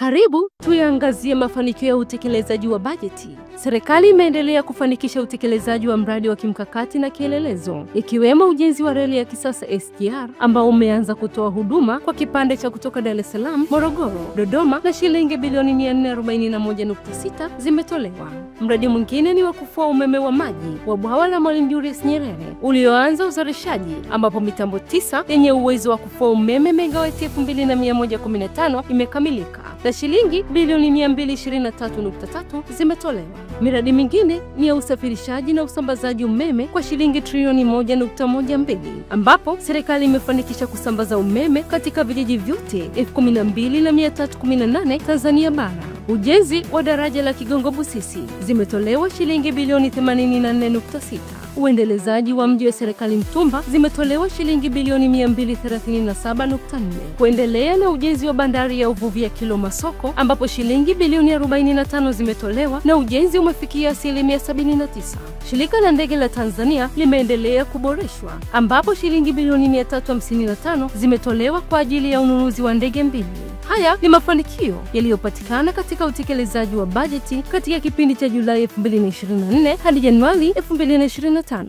Karibu tuyaangazie mafanikio ya utekelezaji wa bajeti. Serikali imeendelea kufanikisha utekelezaji wa mradi wa kimkakati na kielelezo, ikiwemo ujenzi wa reli ya kisasa SGR ambao umeanza kutoa huduma kwa kipande cha kutoka Dar es Salaam, Morogoro, Dodoma na shilingi bilioni 441.6 zimetolewa. Mradi mwingine ni wa kufua umeme wa maji wa bwawa la Mwalimu Julius Nyerere ulioanza uzalishaji, ambapo mitambo 9 yenye uwezo wa kufua umeme megawati 2115 imekamilika na shilingi bilioni 223.3 zimetolewa. Miradi mingine ni ya usafirishaji na usambazaji umeme kwa shilingi trilioni 1.12, ambapo serikali imefanikisha kusambaza umeme katika vijiji vyote 12,318 Tanzania bara. Ujenzi wa daraja la Kigongo Busisi zimetolewa shilingi bilioni 84.6. Uendelezaji wa mji wa serikali Mtumba zimetolewa shilingi bilioni 237.4. Kuendelea na ujenzi wa bandari ya uvuvi ya Kilo Masoko ambapo shilingi bilioni 45 zimetolewa na ujenzi umefikia asilimia 79. Shirika la ndege la Tanzania limeendelea kuboreshwa ambapo shilingi bilioni 355 zimetolewa kwa ajili ya ununuzi wa ndege mbili. Haya ni mafanikio yaliyopatikana katika utekelezaji wa bajeti katika kipindi cha Julai 2024 hadi Januari 2025.